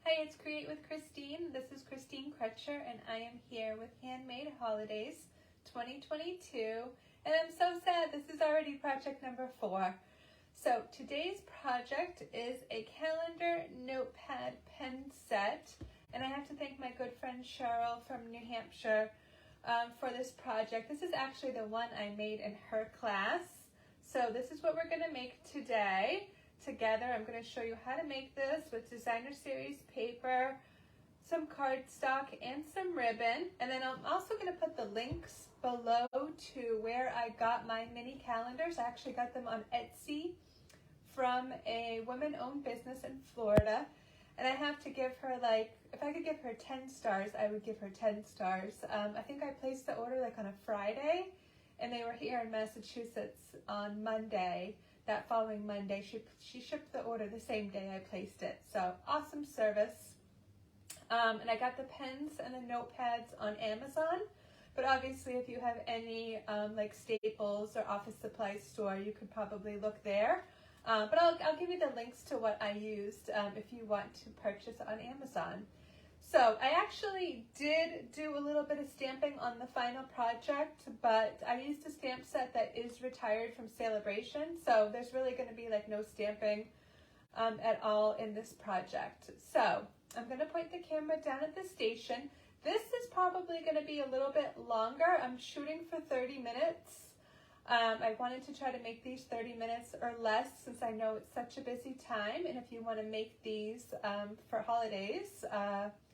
Hi, it's Create with Christine. This is Christine Crutcher, and I am here with Handmade Holidays 2022. And I'm so sad this is already project number 4. So today's project is a calendar notepad pen set, and I have to thank my good friend Cheryl from New Hampshire for this project. This is actually the one I made in her class. So this is what we're going to make today. Together, I'm going to show you how to make this with designer series paper, some cardstock, and some ribbon. And then I'm also going to put the links below to where I got my mini calendars. I actually got them on Etsy from a woman-owned business in Florida. And I have to give her, like, if I could give her 10 stars, I would give her 10 stars. I think I placed the order like on a Friday, and they were here in Massachusetts on Monday. That following Monday, she shipped the order the same day I placed it. So awesome service. And I got the pens and the notepads on Amazon. But obviously, if you have any like Staples or office supply store, you could probably look there. But I'll give you the links to what I used if you want to purchase on Amazon. So I actually did do a little bit of stamping on the final project, but I used a stamp set that is retired from Celebration, so there's really going to be like no stamping at all in this project. So I'm going to point the camera down at the station. This is probably going to be a little bit longer. I'm shooting for 30 minutes. I wanted to try to make these 30 minutes or less since I know it's such a busy time, and if you want to make these for holidays,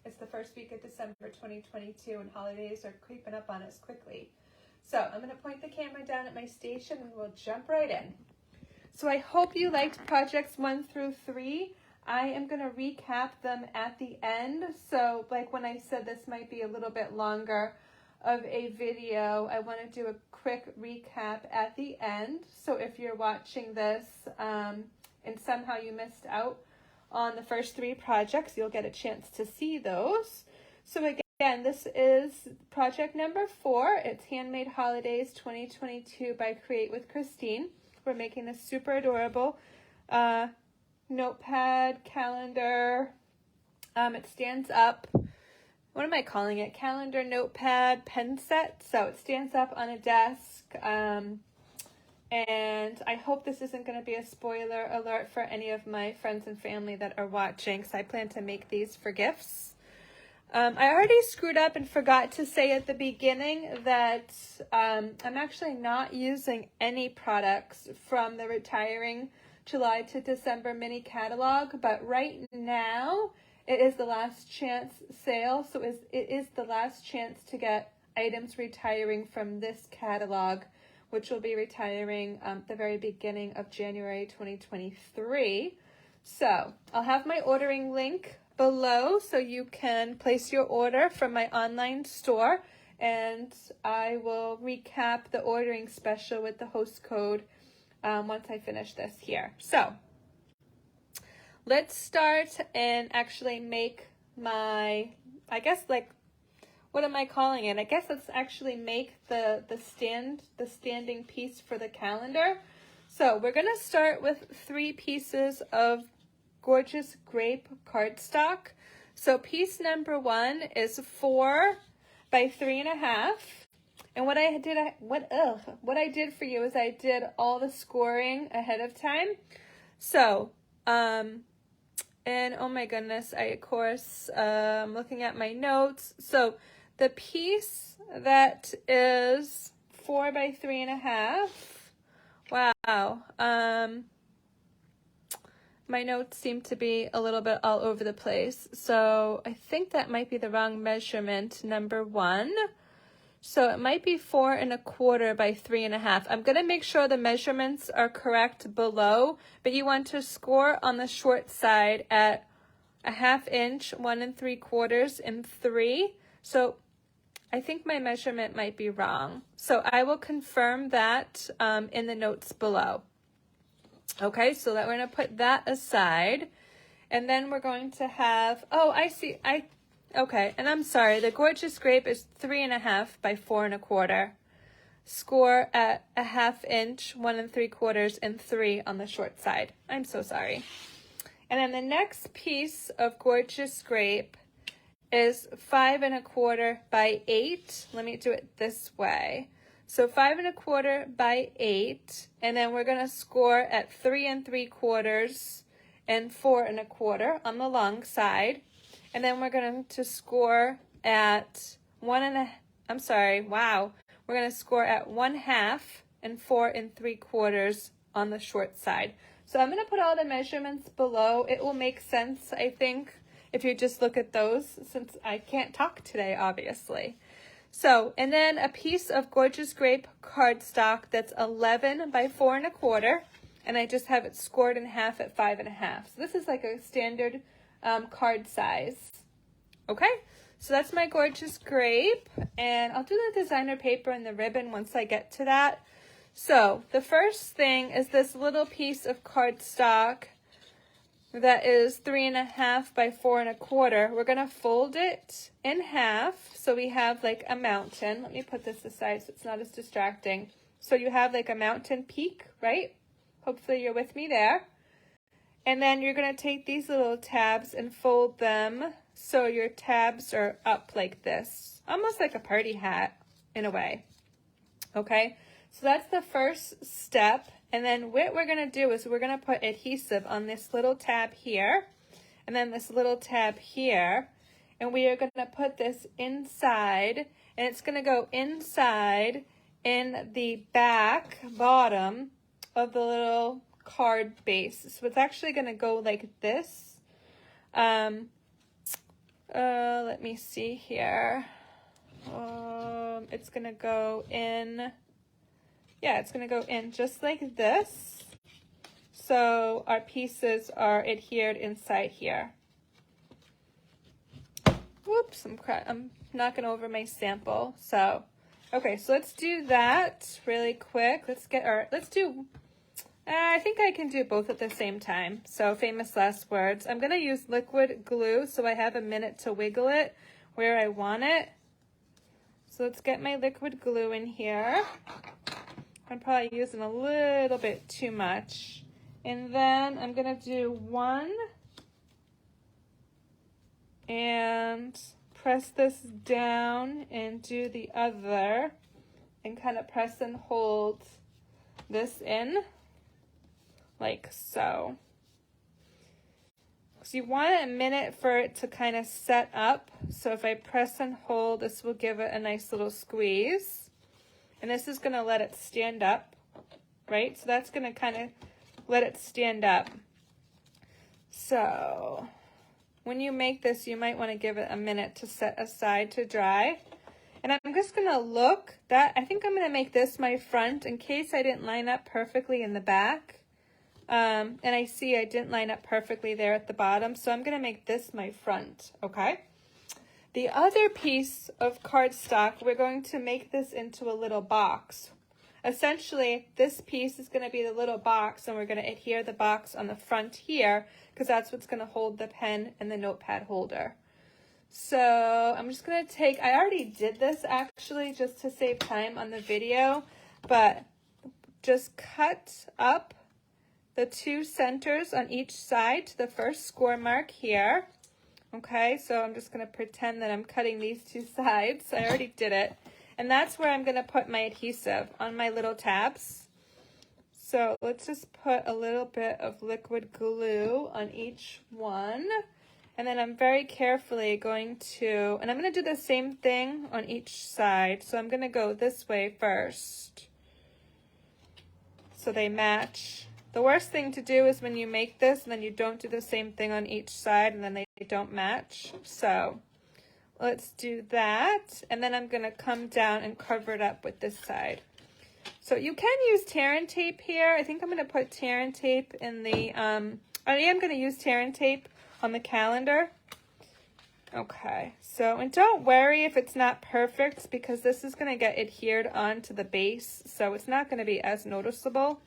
it's the first week of December 2022 and holidays are creeping up on us quickly. So I'm going to point the camera down at my station and we'll jump right in. So I hope you liked projects 1 through 3. I am going to recap them at the end. So like when I said this might be a little bit longer of a video, I want to do a quick recap at the end. So if you're watching this and somehow you missed out on the first 3 projects, you'll get a chance to see those. So again, this is project number 4. It's Handmade Holidays 2022 by Create with Christine. We're making this super adorable notepad calendar. It stands up. What am I calling it? Calendar notepad pen set. So it stands up on a desk. And I hope this isn't going to be a spoiler alert for any of my friends and family that are watching, so I plan to make these for gifts. I already screwed up and forgot to say at the beginning that I'm actually not using any products from the Retiring July to December mini catalog, but right now it is the last chance sale, so it is the last chance to get items retiring from this catalog, which will be retiring the very beginning of January 2023. So I'll have my ordering link below so you can place your order from my online store, and I will recap the ordering special with the host code once I finish this here. So let's start and actually make my, I guess, like, what am I calling it? I guess let's actually make the standing piece for the calendar. So we're going to start with 3 pieces of gorgeous grape cardstock. So piece number 1 is 4 by 3.5. And what I did for you is I did all the scoring ahead of time. So and oh my goodness, I of course I'm looking at my notes. So the piece that is 4 by 3.5, wow, my notes seem to be a little bit all over the place. So I think that might be the wrong measurement, number 1. So it might be 4.25 by 3.5. I'm going to make sure the measurements are correct below, but you want to score on the short side at 1/2 inch, 1 3/4, and 3. So I think my measurement might be wrong. So I will confirm that in the notes below. Okay, so that we're going to put that aside. And then we're going to have, oh, I see, okay, and I'm sorry, the gorgeous grape is 3.5 by 4.25. Score at 1/2 inch, 1 3/4, and 3 on the short side. I'm so sorry. And then the next piece of Gorgeous Grape is 5 1/4 by 8. Let me do it this way. So 5 1/4 by 8, and then we're going to score at 3 3/4 and 4 1/4 on the long side. And then we're going to score at we're going to score at 1/2 and 4 3/4 on the short side. So I'm going to put all the measurements below. It will make sense, I think, if you just look at those, since I can't talk today, obviously. So, and then a piece of Gorgeous Grape cardstock that's 11 by 4 1/4, and I just have it scored in half at 5 1/2. So this is like a standard card size. Okay, so that's my Gorgeous Grape, and I'll do the designer paper and the ribbon once I get to that. So the first thing is this little piece of cardstock that is 3 1/2 by 4 1/4. We're going to fold it in half so we have like a mountain. Let me put this aside so it's not as distracting. So you have like a mountain peak, right? Hopefully you're with me there. And then you're going to take these little tabs and fold them so your tabs are up like this, almost like a party hat in a way. Okay, so that's the first step. And then what we're going to do is we're going to put adhesive on this little tab here, and then this little tab here, and we are going to put this inside, and it's going to go inside in the back bottom of the little card base. So it's actually going to go like this. Let me see here. It's going to go in. Yeah, it's going to go in just like this. So our pieces are adhered inside here. Whoops, I'm knocking over my sample. So, okay, so let's do that really quick. I think I can do both at the same time. So famous last words. I'm going to use liquid glue so I have a minute to wiggle it where I want it. So let's get my liquid glue in here. I'm probably using a little bit too much. And then I'm going to do one and press this down and do the other and kind of press and hold this in like so. So you want a minute for it to kind of set up. So if I press and hold, this will give it a nice little squeeze. And this is going to let it stand up, right? So that's going to kind of let it stand up. So when you make this, you might want to give it a minute to set aside to dry. And I'm just going to look. I think I'm going to make this my front in case I didn't line up perfectly in the back. And I see I didn't line up perfectly there at the bottom. So I'm going to make this my front, okay? The other piece of cardstock, we're going to make this into a little box. Essentially, this piece is going to be the little box, and we're going to adhere the box on the front here because that's what's going to hold the pen and the notepad holder. So I'm just going to I already did this actually just to save time on the video, but just cut up the 2 centers on each side to the first score mark here. Okay, so I'm just going to pretend that I'm cutting these 2 sides. I already did it. And that's where I'm going to put my adhesive, on my little tabs. So let's just put a little bit of liquid glue on each one. And then I'm very carefully going to, and I'm going to do the same thing on each side. So I'm going to go this way first, so they match. The worst thing to do is when you make this and then you don't do the same thing on each side and then they don't match. So let's do that. And then I'm going to come down and cover it up with this side. So you can use tear and tape here. I think I'm going to put tear and tape in the, I am going to use tear and tape on the calendar. Okay, so, and don't worry if it's not perfect because this is going to get adhered onto the base. So it's not going to be as noticeable.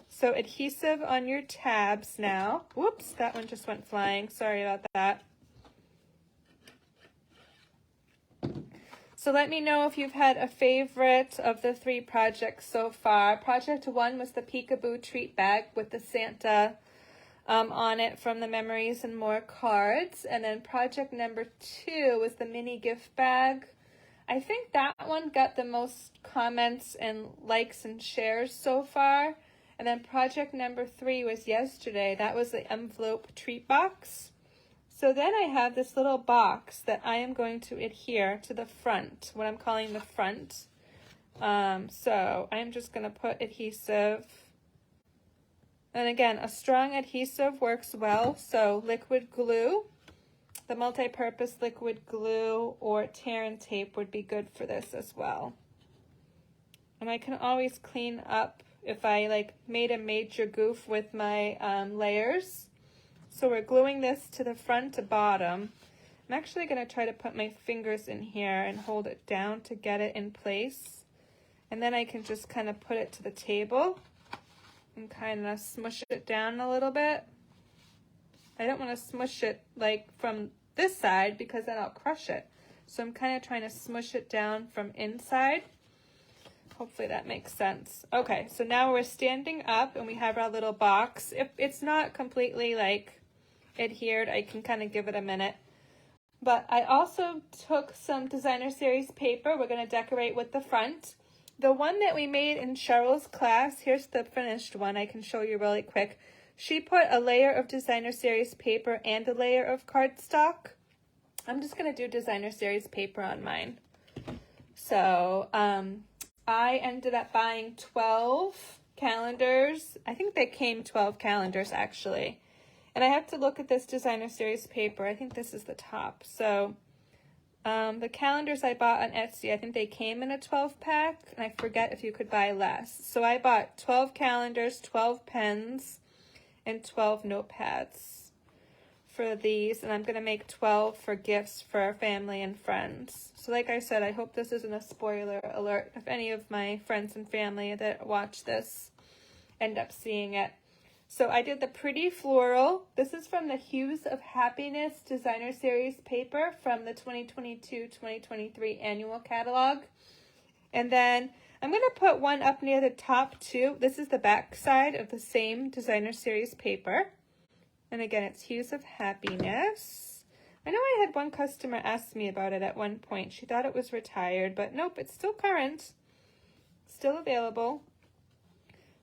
So adhesive on your tabs now. Whoops, that one just went flying. Sorry about that. So let me know if you've had a favorite of the 3 projects so far. Project 1 was the Peekaboo treat bag with the Santa on it from the Memories and More cards. And then project number 2 was the mini gift bag. I think that one got the most comments and likes and shares so far. And then project number 3 was yesterday. That was the envelope treat box. So then I have this little box that I am going to adhere to the front, what I'm calling the front. So I'm just going to put adhesive. And again, a strong adhesive works well. So liquid glue, the multi-purpose liquid glue or tear and tape would be good for this as well. And I can always clean up if I like made a major goof with my layers. So we're gluing this to the front to bottom. I'm actually going to try to put my fingers in here and hold it down to get it in place. And then I can just kind of put it to the table and kind of smush it down a little bit. I don't want to smush it like from this side because then I'll crush it. So I'm kind of trying to smush it down from inside. Hopefully that makes sense. Okay, so now we're standing up and we have our little box. If it's not completely like adhered, I can kind of give it a minute. But I also took some designer series paper. We're going to decorate with the front. The one that we made in Cheryl's class, here's the finished one. I can show you really quick. She put a layer of designer series paper and a layer of cardstock. I'm just going to do designer series paper on mine. So I ended up buying 12 calendars. I think they came 12 calendars actually. And I have to look at this designer series paper. I think this is the top. So the calendars I bought on Etsy, I think they came in a 12 pack, and I forget if you could buy less. So I bought 12 calendars, 12 pens, and 12 notepads for these, and I'm going to make 12 for gifts for our family and friends. So like I said, I hope this isn't a spoiler alert if any of my friends and family that watch this end up seeing it. So I did the pretty floral. This is from the Hues of Happiness Designer Series paper from the 2022-2023 annual catalog. And then I'm going to put one up near the top too. This is the back side of the same Designer Series paper. And again, it's Hues of Happiness. I know I had one customer ask me about it at one point. She thought it was retired, but nope, it's still current. Still available.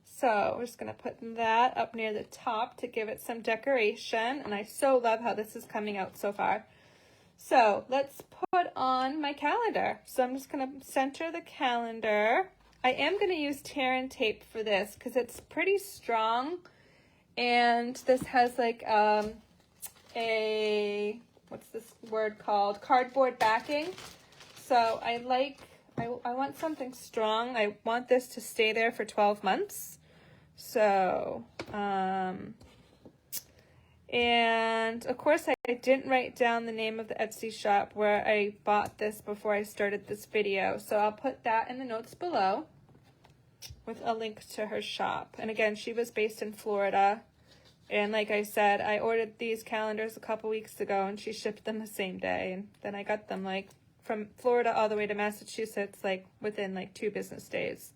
So we're just going to put that up near the top to give it some decoration. And I so love how this is coming out so far. So let's put on my calendar. So I'm just going to center the calendar. I am going to use tear and tape for this because it's pretty strong. And this has like what's this word called? Cardboard backing. So I want something strong. I want this to stay there for 12 months. So, and of course I didn't write down the name of the Etsy shop where I bought this before I started this video. So I'll put that in the notes below with a link to her shop. And again, she was based in Florida. And like I said, I ordered these calendars a couple weeks ago and she shipped them the same day. And then I got them like from Florida all the way to Massachusetts, like within like 2 business days.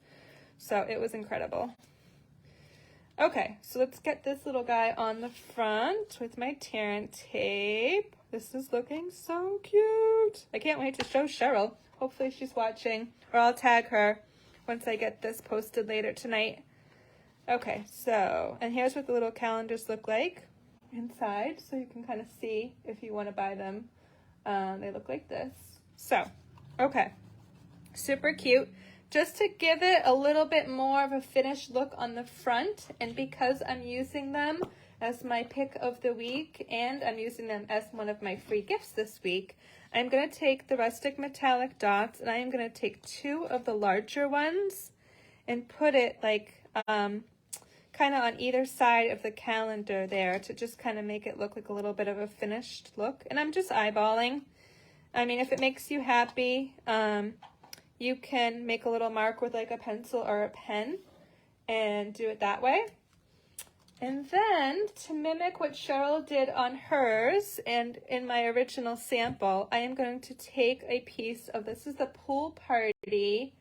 So it was incredible. Okay, so let's get this little guy on the front with my tear and tape. This is looking so cute. I can't wait to show Cheryl. Hopefully she's watching, or I'll tag her once I get this posted later tonight. Okay, so, and here's what the little calendars look like inside, so you can kind of see if you want to buy them. They look like this. So, okay, super cute. Just to give it a little bit more of a finished look on the front, and because I'm using them as my pick of the week and I'm using them as one of my free gifts this week, I'm going to take the rustic metallic dots and I am going to take 2 of the larger ones and put it like kind of on either side of the calendar there to just kind of make it look like a little bit of a finished look. And I'm just eyeballing. I mean, if it makes you happy, you can make a little mark with like a pencil or a pen and do it that way. And then to mimic what Cheryl did on hers and in my original sample, I am going to take a piece of, this is the Pool Party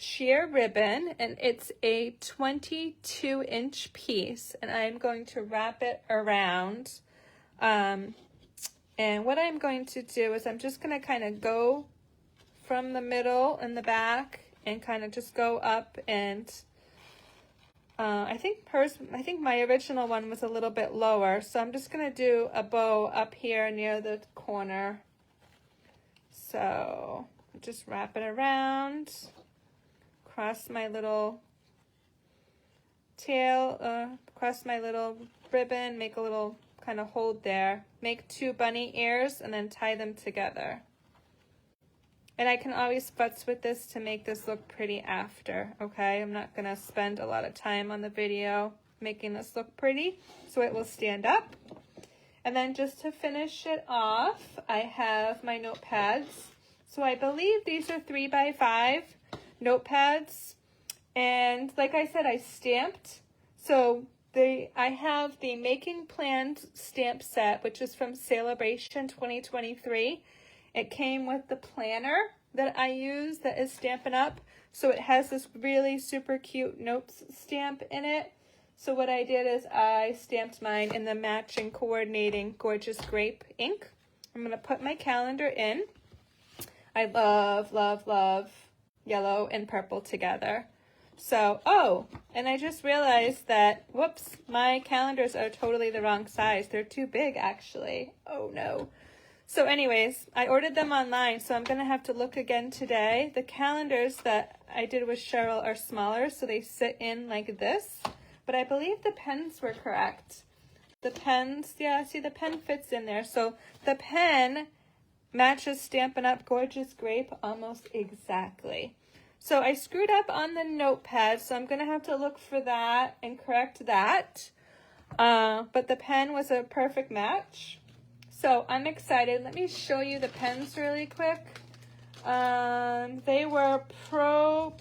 sheer ribbon, and it's a 22-inch piece, and I'm going to wrap it around. And what I'm going to do is I'm just going to kind of go from the middle and the back and kind of just go up, and I think my original one was a little bit lower, so I'm just going to do a bow up here near the corner. So just wrap it around, cross my little tail, cross my little ribbon, make a little kind of hold there, make 2 bunny ears, and then tie them together. And I can always futz with this to make this look pretty after, okay? I'm not gonna spend a lot of time on the video making this look pretty, so it will stand up. And then just to finish it off, I have my notepads. So I believe these are 3x5 notepads. And like I said, I stamped. So I have the Making Plans stamp set, which is from Celebration 2023. It came with the planner that I use that is Stampin' Up. So it has this really super cute notes stamp in it. So what I did is I stamped mine in the matching coordinating gorgeous grape ink. I'm going to put my calendar in. I love, love, love yellow and purple together. So, oh, and I just realized that, whoops, my calendars are totally the wrong size. They're too big, actually. Oh, no. So anyways, I ordered them online, so I'm going to have to look again today. The calendars that I did with Cheryl are smaller, so they sit in like this. But I believe the pens were correct. The pens, yeah, see the pen fits in there. So the pen matches Stampin' Up! Gorgeous Grape almost exactly. So I screwed up on the notepad, so I'm going to have to look for that and correct that. But the pen was a perfect match. So I'm excited. Let me show you the pens really quick. They were Pro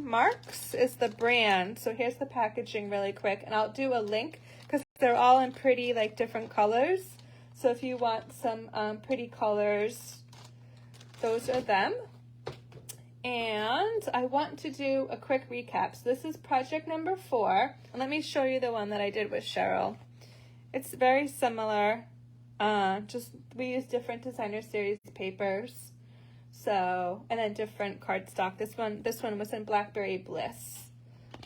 Marks is the brand. So here's the packaging really quick. And I'll do a link because they're all in pretty like different colors. So if you want some pretty colors, those are them. And I want to do a quick recap. So this is project number 4. And let me show you the one that I did with Cheryl. It's very similar. Just we use different designer series papers. So, and then different cardstock. This one was in Blackberry Bliss.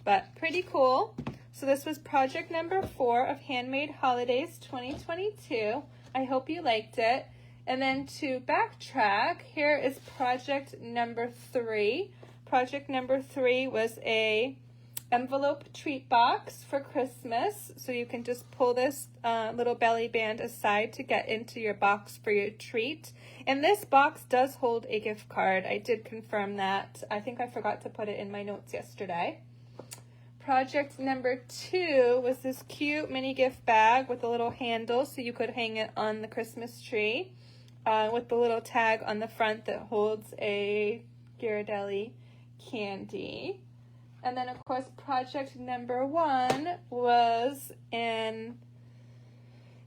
But pretty cool. So this was project number 4 of Handmade Holidays 2022. I hope you liked it. And then to backtrack, here is project number 3. Project number 3 was a envelope treat box for Christmas. So you can just pull this little belly band aside to get into your box for your treat. And this box does hold a gift card. I did confirm that. I think I forgot to put it in my notes yesterday. Project number 2 was this cute mini gift bag with a little handle so you could hang it on the Christmas tree. With the little tag on the front that holds a Ghirardelli candy. And then, of course, project number 1 was an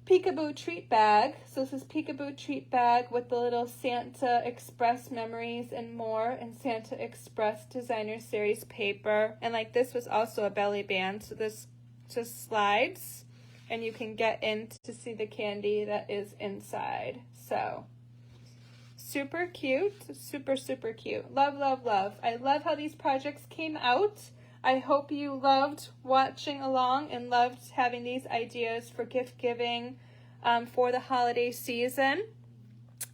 Peekaboo treat bag. So this is Peekaboo treat bag with the little Santa Express memories and more, and Santa Express designer series paper. And like this was also a belly band, so this just slides and you can get in to see the candy that is inside. So super cute, super, super cute. Love, love, love. I love how these projects came out. I hope you loved watching along and loved having these ideas for gift giving for the holiday season.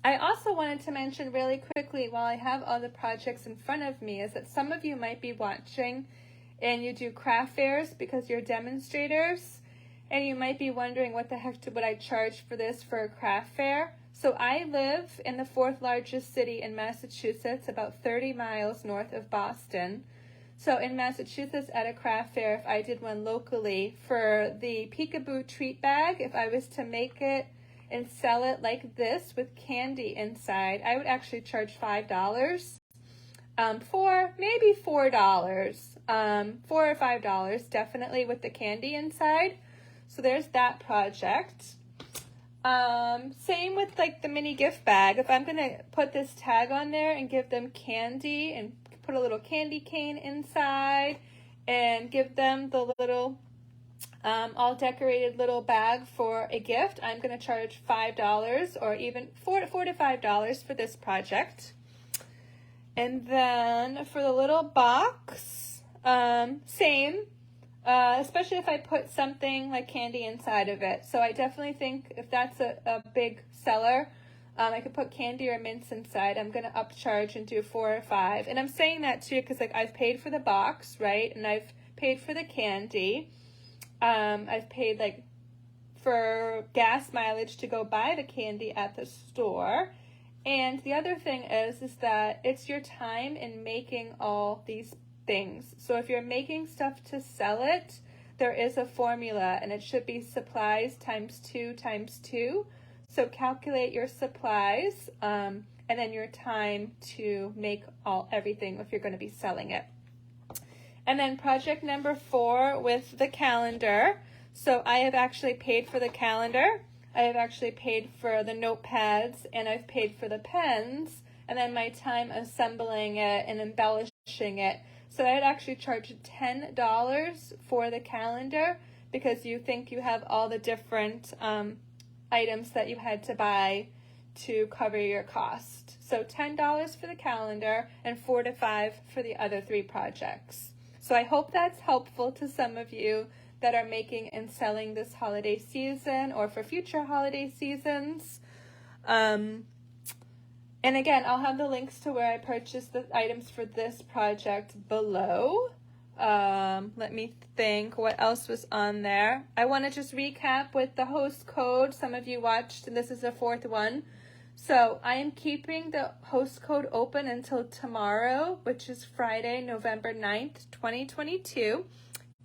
I also wanted to mention really quickly while I have all the projects in front of me is that some of you might be watching and you do craft fairs because you're demonstrators, and you might be wondering what the heck would I charge for this for a craft fair. So I live in the 4th largest city in Massachusetts, about 30 miles north of Boston. So in Massachusetts at a craft fair, if I did one locally for the Peekaboo treat bag, if I was to make it and sell it like this with candy inside, I would actually charge $5 for maybe $4, $4 or $5, definitely with the candy inside. So there's that project. Same with like the mini gift bag. If I'm going to put this tag on there and give them candy and put a little candy cane inside, and give them the little all decorated little bag for a gift, I'm going to charge $5 or even $4 to $5 for this project. And then for the little box, same, especially if I put something like candy inside of it. So I definitely think if that's a big seller, I could put candy or mints inside. I'm going to upcharge and do $4 or $5. And I'm saying that too because like I've paid for the box, right? And I've paid for the candy. I've paid like for gas mileage to go buy the candy at the store. And the other thing is that it's your time in making all these things. So if you're making stuff to sell it, there is a formula and it should be supplies times 2 times 2. So calculate your supplies and then your time to make everything if you're going to be selling it. And then project number 4 with the calendar. So I have actually paid for the calendar. I have actually paid for the notepads and I've paid for the pens and then my time assembling it and embellishing it. So I'd actually charge $10 for the calendar because you think you have all the different items that you had to buy to cover your cost. So $10 for the calendar and $4 to $5 for the other 3 projects. So I hope that's helpful to some of you that are making and selling this holiday season or for future holiday seasons. And again, I'll have the links to where I purchased the items for this project below. Let me think what else was on there. I want to just recap with the host code. Some of you watched, and this is the 4th one. So I am keeping the host code open until tomorrow, which is Friday, November 9th, 2022.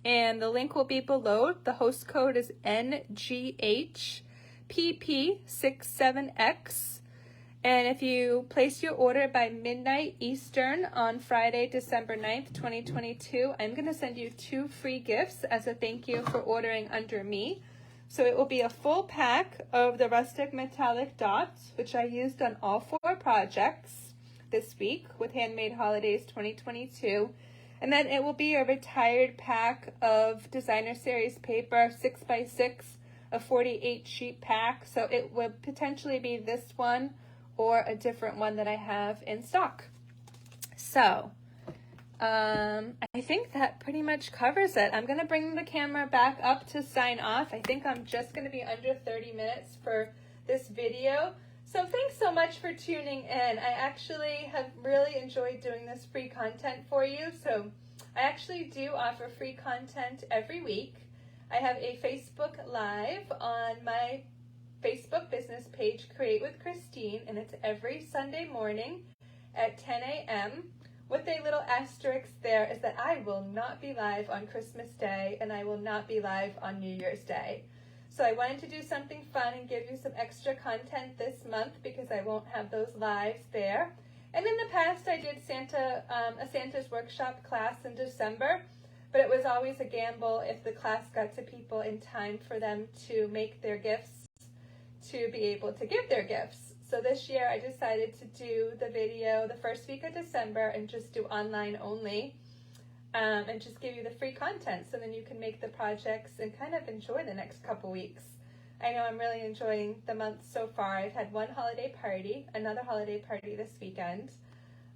And the link will be below. The host code is NGHPP67X. And if you place your order by midnight Eastern on Friday, December 9th, 2022, I'm going to send you 2 free gifts as a thank you for ordering under me. So it will be a full pack of the rustic metallic dots, which I used on all 4 projects this week with Handmade Holidays 2022. And then it will be a retired pack of designer series paper, 6x6, a 48 sheet pack. So it would potentially be this one or a different one that I have in stock. So I think that pretty much covers it. I'm going to bring the camera back up to sign off. I think I'm just going to be under 30 minutes for this video. So thanks so much for tuning in. I actually have really enjoyed doing this free content for you. So I actually do offer free content every week. I have a Facebook Live on my Facebook business page, Create with Christine, and it's every Sunday morning at 10 a.m. With a little asterisk there is that I will not be live on Christmas Day and I will not be live on New Year's Day. So I wanted to do something fun and give you some extra content this month because I won't have those lives there. And in the past I did a Santa's Workshop class in December, but it was always a gamble if the class got to people in time for them to make their gifts to be able to give their gifts. So this year I decided to do the video the first week of December and just do online only and just give you the free content so then you can make the projects and kind of enjoy the next couple weeks. I know I'm really enjoying the month so far. I've had one holiday party, another holiday party this weekend,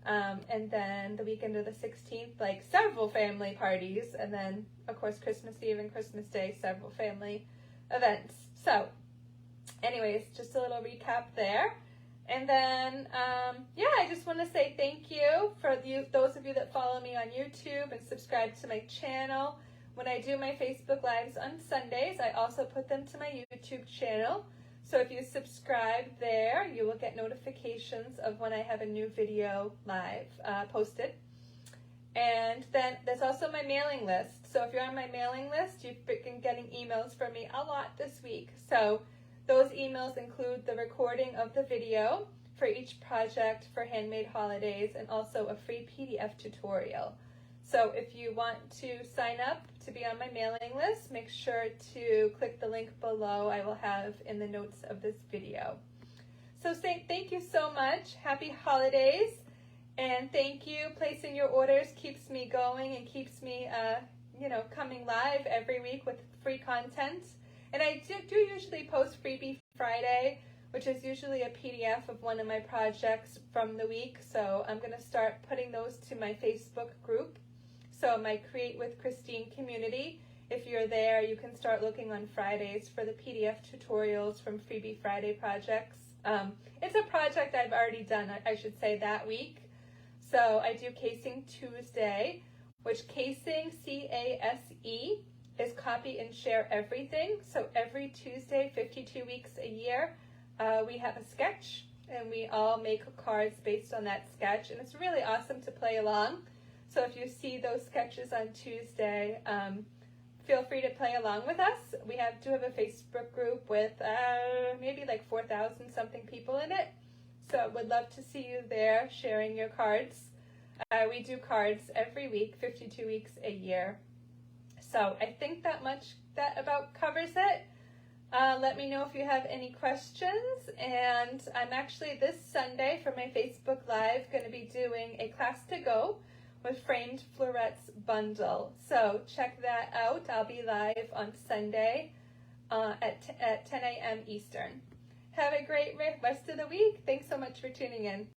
and then the weekend of the 16th, like several family parties, and then of course Christmas Eve and Christmas Day, several family events. So anyways, just a little recap there. And then, yeah, I just want to say thank you for those of you that follow me on YouTube and subscribe to my channel. When I do my Facebook Lives on Sundays, I also put them to my YouTube channel. So if you subscribe there, you will get notifications of when I have a new video live posted. And then there's also my mailing list. So if you're on my mailing list, you've been getting emails from me a lot this week. So those emails include the recording of the video for each project for Handmade Holidays and also a free PDF tutorial. So if you want to sign up to be on my mailing list, make sure to click the link below I will have in the notes of this video. So thank you so much. Happy holidays. And thank you. Placing your orders keeps me going and keeps me, coming live every week with free content. And I do usually post Freebie Friday, which is usually a PDF of one of my projects from the week. So I'm going to start putting those to my Facebook group. So my Create with Christine community. If you're there, you can start looking on Fridays for the PDF tutorials from Freebie Friday projects. It's a project I've already done, I should say, that week. So I do Casing Tuesday, which casing, C-A-S-E, is copy and share everything. So every Tuesday, 52 weeks a year, we have a sketch, and we all make cards based on that sketch. And it's really awesome to play along. So if you see those sketches on Tuesday, feel free to play along with us. We do have a Facebook group with maybe like 4,000 something people in it. So would love to see you there sharing your cards. We do cards every week, 52 weeks a year. So I think that about covers it. Let me know if you have any questions. And I'm actually this Sunday for my Facebook Live going to be doing a class to go with Framed Florets bundle. So check that out. I'll be live on Sunday at 10 a.m. Eastern. Have a great rest of the week. Thanks so much for tuning in.